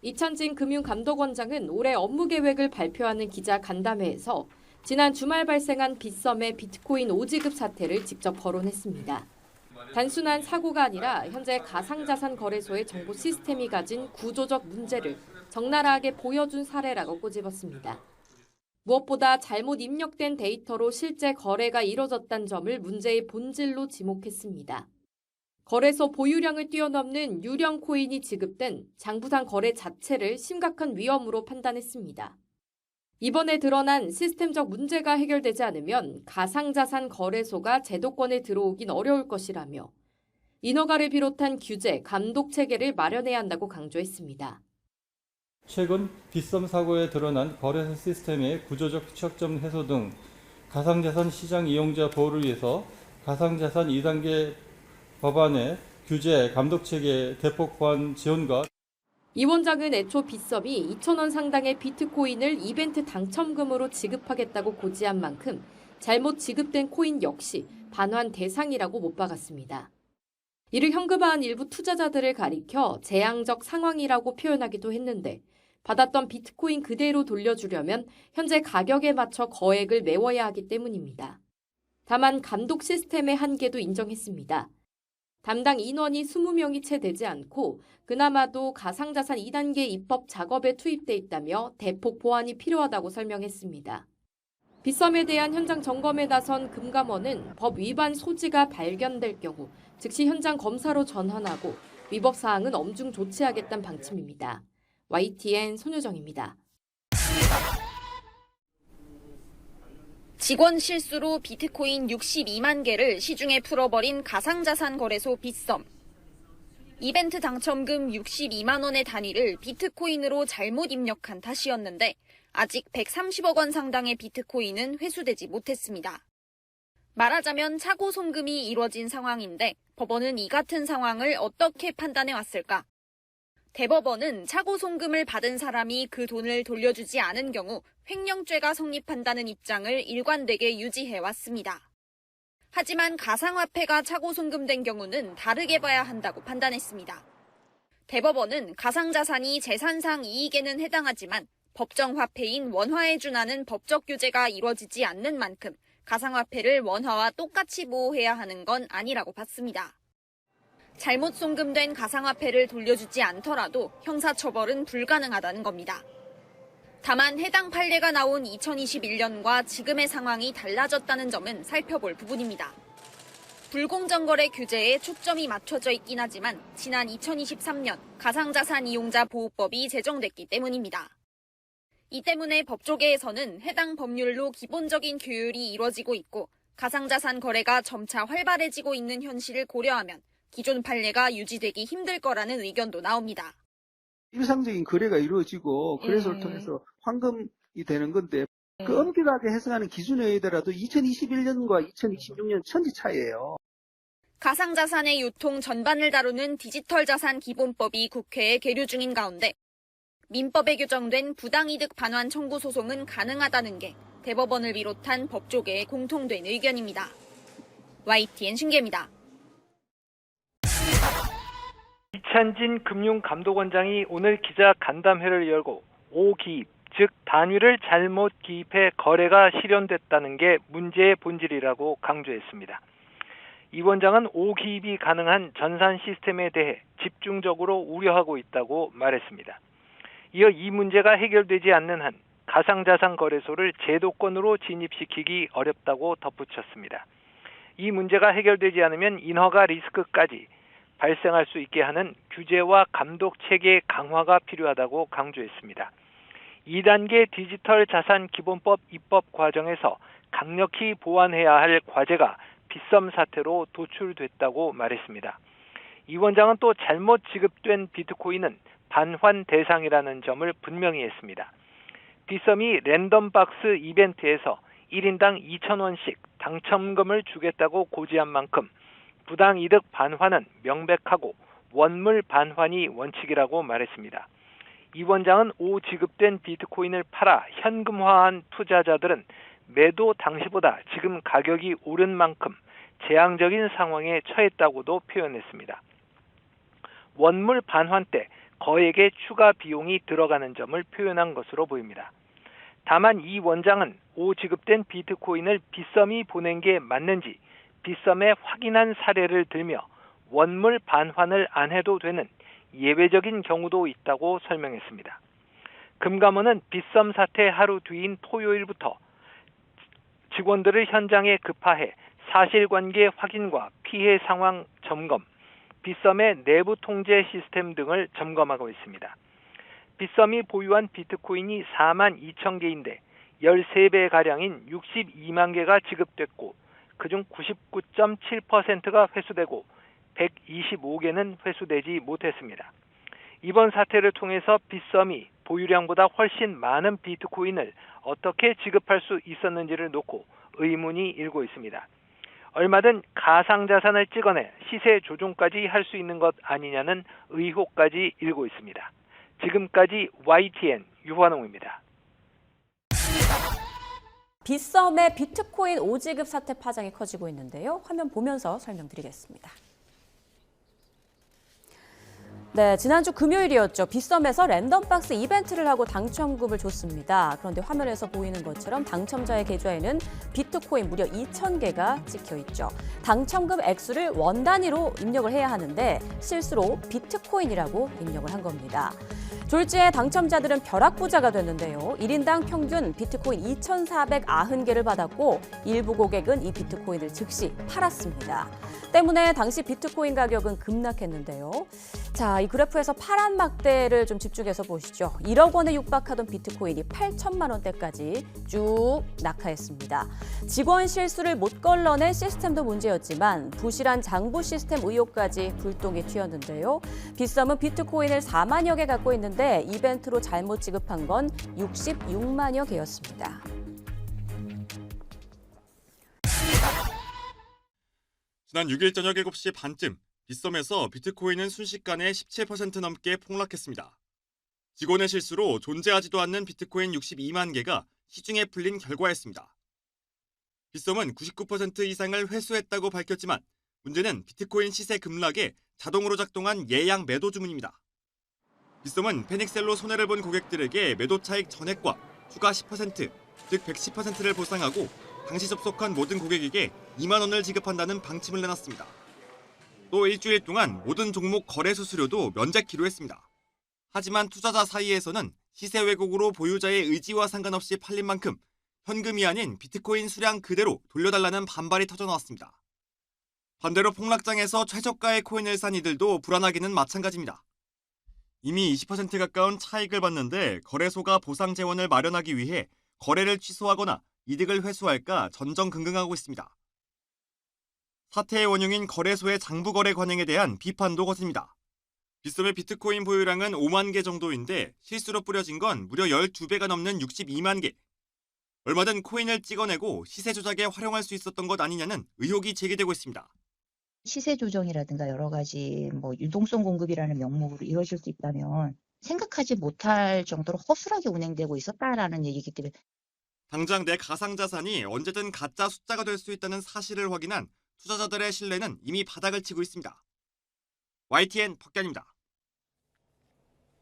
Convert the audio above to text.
이찬진 금융감독원장은 올해 업무 계획을 발표하는 기자 간담회에서 지난 주말 발생한 빗썸의 비트코인 오지급 사태를 직접 거론했습니다. 단순한 사고가 아니라 현재 가상자산 거래소의 정보 시스템이 가진 구조적 문제를 적나라하게 보여준 사례라고 꼬집었습니다. 무엇보다 잘못 입력된 데이터로 실제 거래가 이뤄졌다는 점을 문제의 본질로 지목했습니다. 거래소 보유량을 뛰어넘는 유령 코인이 지급된 장부상 거래 자체를 심각한 위험으로 판단했습니다. 이번에 드러난 시스템적 문제가 해결되지 않으면 가상자산 거래소가 제도권에 들어오긴 어려울 것이라며 인허가를 비롯한 규제, 감독 체계를 마련해야 한다고 강조했습니다. 최근 빗썸 사고에 드러난 거래소 시스템의 구조적 취약점 해소 등 가상자산 시장 이용자 보호를 위해서 가상자산 2단계 법안의 규제, 감독체계 대폭 보완 지원과 이 원장은 애초 빗썸이 2,000원 상당의 비트코인을 이벤트 당첨금으로 지급하겠다고 고지한 만큼 잘못 지급된 코인 역시 반환 대상이라고 못 박았습니다. 이를 현금화한 일부 투자자들을 가리켜 재앙적 상황이라고 표현하기도 했는데 받았던 비트코인 그대로 돌려주려면 현재 가격에 맞춰 거액을 메워야 하기 때문입니다. 다만 감독 시스템의 한계도 인정했습니다. 담당 인원이 20명이 채 되지 않고 그나마도 가상자산 2단계 입법 작업에 투입돼 있다며 대폭 보완이 필요하다고 설명했습니다. 빗썸에 대한 현장 점검에 나선 금감원은 법 위반 소지가 발견될 경우 즉시 현장 검사로 전환하고 위법 사항은 엄중 조치하겠다는 방침입니다. YTN 손효정입니다. 직원 실수로 비트코인 62만 개를 시중에 풀어버린 가상자산 거래소 빗썸. 이벤트 당첨금 62만 원의 단위를 비트코인으로 잘못 입력한 탓이었는데 아직 130억 원 상당의 비트코인은 회수되지 못했습니다. 말하자면 차고 송금이 이뤄진 상황인데 법원은 이 같은 상황을 어떻게 판단해왔을까? 대법원은 차고 송금을 받은 사람이 그 돈을 돌려주지 않은 경우 횡령죄가 성립한다는 입장을 일관되게 유지해왔습니다. 하지만 가상화폐가 차고 송금된 경우는 다르게 봐야 한다고 판단했습니다. 대법원은 가상자산이 재산상 이익에는 해당하지만 법정화폐인 원화에 준하는 법적 규제가 이뤄지지 않는 만큼 가상화폐를 원화와 똑같이 보호해야 하는 건 아니라고 봤습니다. 잘못 송금된 가상화폐를 돌려주지 않더라도 형사처벌은 불가능하다는 겁니다. 다만 해당 판례가 나온 2021년과 지금의 상황이 달라졌다는 점은 살펴볼 부분입니다. 불공정거래 규제에 초점이 맞춰져 있긴 하지만 지난 2023년 가상자산 이용자 보호법이 제정됐기 때문입니다. 이 때문에 법조계에서는 해당 법률로 기본적인 규율이 이뤄지고 있고 가상자산 거래가 점차 활발해지고 있는 현실을 고려하면 기존 판례가 유지되기 힘들 거라는 의견도 나옵니다. 일상적인 거래가 이루어지고 거래소를 통해서 환금이 되는 건데 그 엄격하게 해석하는 기준에 의하더라도 2021년과 2026년 천지 차이예요. 가상자산의 유통 전반을 다루는 디지털자산 기본법이 국회에 계류 중인 가운데 민법에 규정된 부당이득 반환 청구 소송은 가능하다는 게 대법원을 비롯한 법조계의 공통된 의견입니다. YTN 신계입니다. 이찬진 금융감독원장이 오늘 기자 간담회를 열고 5기입, 즉 단위를 잘못 기입해 거래가 실현됐다는 게 문제의 본질이라고 강조했습니다. 이 원장은 5기입이 가능한 전산 시스템에 대해 집중적으로 우려하고 있다고 말했습니다. 이어 이 문제가 해결되지 않는 한 가상자산 거래소를 제도권으로 진입시키기 어렵다고 덧붙였습니다. 이 문제가 해결되지 않으면 인허가 리스크까지 발생할 수 있게 하는 규제와 감독 체계 강화가 필요하다고 강조했습니다. 2단계 디지털 자산 기본법 입법 과정에서 강력히 보완해야 할 과제가 빗썸 사태로 도출됐다고 말했습니다. 이 원장은 또 잘못 지급된 비트코인은 반환 대상이라는 점을 분명히 했습니다. 빗썸이 랜덤박스 이벤트에서 1인당 2,000원씩 당첨금을 주겠다고 고지한 만큼 부당이득 반환은 명백하고 원물 반환이 원칙이라고 말했습니다. 이 원장은 지급된 비트코인을 팔아 현금화한 투자자들은 매도 당시보다 지금 가격이 오른 만큼 재앙적인 상황에 처했다고도 표현했습니다. 원물 반환 때 거액의 추가 비용이 들어가는 점을 표현한 것으로 보입니다. 다만 이 원장은 지급된 비트코인을 빗썸이 보낸 게 맞는지 빗썸에 확인한 사례를 들며 원물 반환을 안 해도 되는 예외적인 경우도 있다고 설명했습니다. 금감원은 빗썸 사태 하루 뒤인 토요일부터 직원들을 현장에 급파해 사실관계 확인과 피해 상황 점검, 빗썸의 내부 통제 시스템 등을 점검하고 있습니다. 빗썸이 보유한 비트코인이 4만 2천 개인데 13배가량인 62만 개가 지급됐고 그중 99.7%가 회수되고 125개는 회수되지 못했습니다. 이번 사태를 통해서 빗썸이 보유량보다 훨씬 많은 비트코인을 어떻게 지급할 수 있었는지를 놓고 의문이 일고 있습니다. 얼마든 가상자산을 찍어내 시세 조종까지 할 수 있는 것 아니냐는 의혹까지 일고 있습니다. 지금까지 YTN 유환홍입니다. 빗썸의 비트코인 오지급 사태 파장이 커지고 있는데요. 화면 보면서 설명드리겠습니다. 네, 지난주 금요일이었죠. 빗썸에서 랜덤박스 이벤트를 하고 당첨금을 줬습니다. 그런데 화면에서 보이는 것처럼 당첨자의 계좌에는 비트코인 무려 2,000개가 찍혀 있죠. 당첨금 액수를 원 단위로 입력을 해야 하는데 실수로 비트코인이라고 입력을 한 겁니다. 졸지에 당첨자들은 벼락부자가 됐는데요. 1인당 평균 비트코인 2,490개를 받았고 일부 고객은 이 비트코인을 즉시 팔았습니다. 때문에 당시 비트코인 가격은 급락했는데요. 자, 이 그래프에서 파란 막대를 좀 집중해서 보시죠. 1억 원에 육박하던 비트코인이 8천만 원대까지 쭉 낙하했습니다. 직원 실수를 못 걸러낸 시스템도 문제였지만 부실한 장부 시스템 의혹까지 불똥이 튀었는데요. 빗썸은 비트코인을 4만여 개 갖고 있는데 이벤트로 잘못 지급한 건 66만여 개였습니다. 지난 6일 저녁 7시 반쯤 빗썸에서 비트코인은 순식간에 17% 넘게 폭락했습니다. 직원의 실수로 존재하지도 않는 비트코인 62만 개가 시중에 풀린 결과였습니다. 빗썸은 99% 이상을 회수했다고 밝혔지만 문제는 비트코인 시세 급락에 자동으로 작동한 예약 매도 주문입니다. 빗썸은 패닉셀로 손해를 본 고객들에게 매도 차익 전액과 추가 10%, 즉 110%를 보상하고 당시 접속한 모든 고객에게 2만 원을 지급한다는 방침을 내놨습니다. 또 일주일 동안 모든 종목 거래 수수료도 면제키로 했습니다. 하지만 투자자 사이에서는 시세 왜곡으로 보유자의 의지와 상관없이 팔린 만큼 현금이 아닌 비트코인 수량 그대로 돌려달라는 반발이 터져나왔습니다. 반대로 폭락장에서 최저가의 코인을 산 이들도 불안하기는 마찬가지입니다. 이미 20% 가까운 차익을 봤는데 거래소가 보상 재원을 마련하기 위해 거래를 취소하거나 이득을 회수할까 전전긍긍하고 있습니다. 사태의 원흉인 거래소의 장부 거래 관행에 대한 비판도 거셉니다. 빗썸의 비트코인 보유량은 5만 개 정도인데 실수로 뿌려진 건 무려 12배가 넘는 62만 개. 얼마든 코인을 찍어내고 시세 조작에 활용할 수 있었던 것 아니냐는 의혹이 제기되고 있습니다. 시세 조정이라든가 여러 가지 유동성 공급이라는 명목으로 이루어질 수 있다면 생각하지 못할 정도로 허술하게 운행되고 있었다라는 얘기이기 때문에 당장 내 가상자산이 언제든 가짜 숫자가 될 수 있다는 사실을 확인한 투자자들의 신뢰는 이미 바닥을 치고 있습니다. YTN 박견입니다.